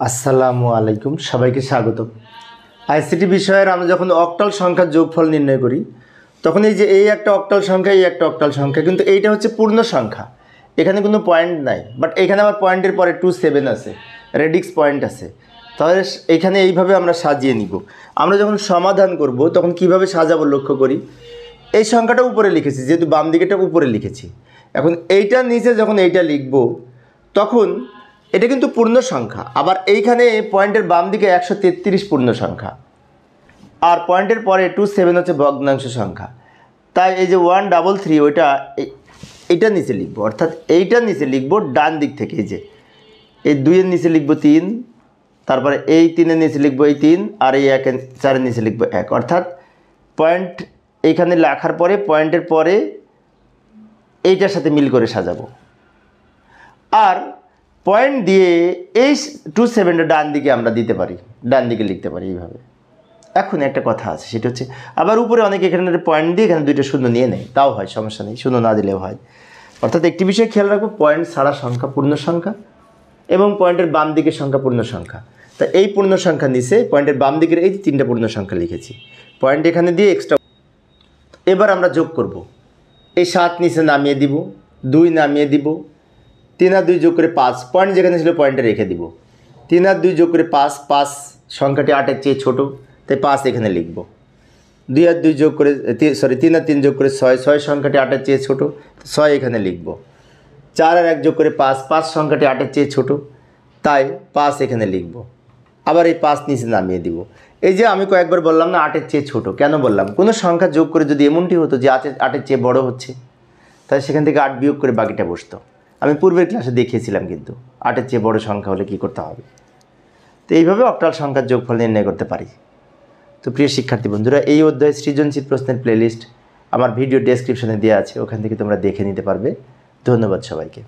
আসসালামু আলাইকুম, সবাইকে স্বাগত। আইসিটি বিষয়ের আমরা যখন অক্টাল সংখ্যার যোগফল নির্ণয় করি তখন এই যে এই একটা অক্টাল সংখ্যা, এই একটা অক্টাল সংখ্যা, কিন্তু এইটা হচ্ছে পূর্ণ সংখ্যা, এখানে কোনো পয়েন্ট নাই, বাট এখানে আবার পয়েন্টের পরে 27 আছে, রেডিক্স পয়েন্ট আছে। তাহলে এখানে এইভাবে আমরা সাজিয়ে নিব। আমরা যখন সমাধান করব তখন কিভাবে সাজাবো লক্ষ্য করি। এই সংখ্যাটা উপরে লিখেছি, যেহেতু বাম দিকেটা উপরে লিখেছি। এখন এইটার নিচে যখন এইটা লিখব তখন এটা কিন্তু পূর্ণ সংখ্যা, আবার এইখানে পয়েন্টের বাম দিকে 133 পূর্ণ সংখ্যা, আর পয়েন্টের পরে 27 হচ্ছে ভগ্নাংশ সংখ্যা। তাই এই যে 133 ওইটা এইটার নিচে লিখবো, অর্থাৎ এইটার নিচে লিখবো ডান দিক থেকে। এই যে এই 2-এর নিচে লিখবো 3, তারপরে এই 3-এর নিচে লিখবো এই 3, আর এই 4-এর নিচে লিখবো 1, অর্থাৎ পয়েন্ট এইখানে লেখার পরে পয়েন্টের পরে এইটার সাথে মিল করে সাজাবো। আর পয়েন্ট দিয়ে এই 27টা ডান দিকে আমরা দিতে পারি, ডান দিকে লিখতে পারি এইভাবে। এখন একটা কথা আছে, সেটা হচ্ছে আবার উপরে অনেকে এখানে পয়েন্ট দিয়ে এখানে 2টা শূন্য নিয়ে নেয়, তাও হয়, সমস্যা নেই, শূন্য না দিলেও হয়। অর্থাৎ একটি বিষয় খেয়াল রাখবো, পয়েন্ট ছাড়া সংখ্যা পূর্ণ সংখ্যা এবং পয়েন্টের বাম দিকের সংখ্যা পূর্ণ সংখ্যা। তা এই পূর্ণ সংখ্যা নিচে পয়েন্টের বাম দিকের এই 3টা পূর্ণ সংখ্যা লিখেছি, পয়েন্ট এখানে দিয়ে এক্সট্রা। এবার আমরা যোগ করব, এই 7 নিচে নামিয়ে দিব, 2 নামিয়ে দিব, 3 আর 2 যোগ করে 5, পয়েন্ট যেখানে ছিল পয়েন্টে রেখে দিব। 3 আর 2 যোগ করে 5, 5 সংখ্যাটি 8-এর চেয়ে ছোটো, তাই 5 এখানে লিখব। 2 আর 2 যোগ করে 3 আর 3 যোগ করে 6, 6 সংখ্যাটি 8-এর চেয়ে ছোটো, 6 এখানে লিখব। 4 আর 1 যোগ করে 5, 5 সংখ্যাটি 8-এর চেয়ে ছোটো, তাই 5 এখানে লিখব। আবার এই 5 নিচে নামিয়ে দিব। এই যে আমি কয়েকবার বললাম না 8-এর চেয়ে ছোটো, কেন বললাম? কোনো সংখ্যা যোগ করে যদি এমনটি হতো যে 8-এর চেয়ে বড় হচ্ছে, তাই সেখান থেকে 8 বিয়োগ করে বাকিটা বসতো। আমি পূর্বের ক্লাসে দেখিয়েছিলাম, কিন্তু 8-এর চেয়ে বড় সংখ্যা হলে কী করতে হবে। তো এইভাবে অক্টাল সংখ্যার যোগফল নির্ণয় করতে পারি। তো প্রিয় শিক্ষার্থী বন্ধুরা, এই অধ্যায়ে সৃজনশীল প্রশ্নের প্লেলিস্ট আমার ভিডিও ডেসক্রিপশনে দেওয়া আছে, ওখান থেকে তোমরা দেখে নিতে পারবে। ধন্যবাদ সবাইকে।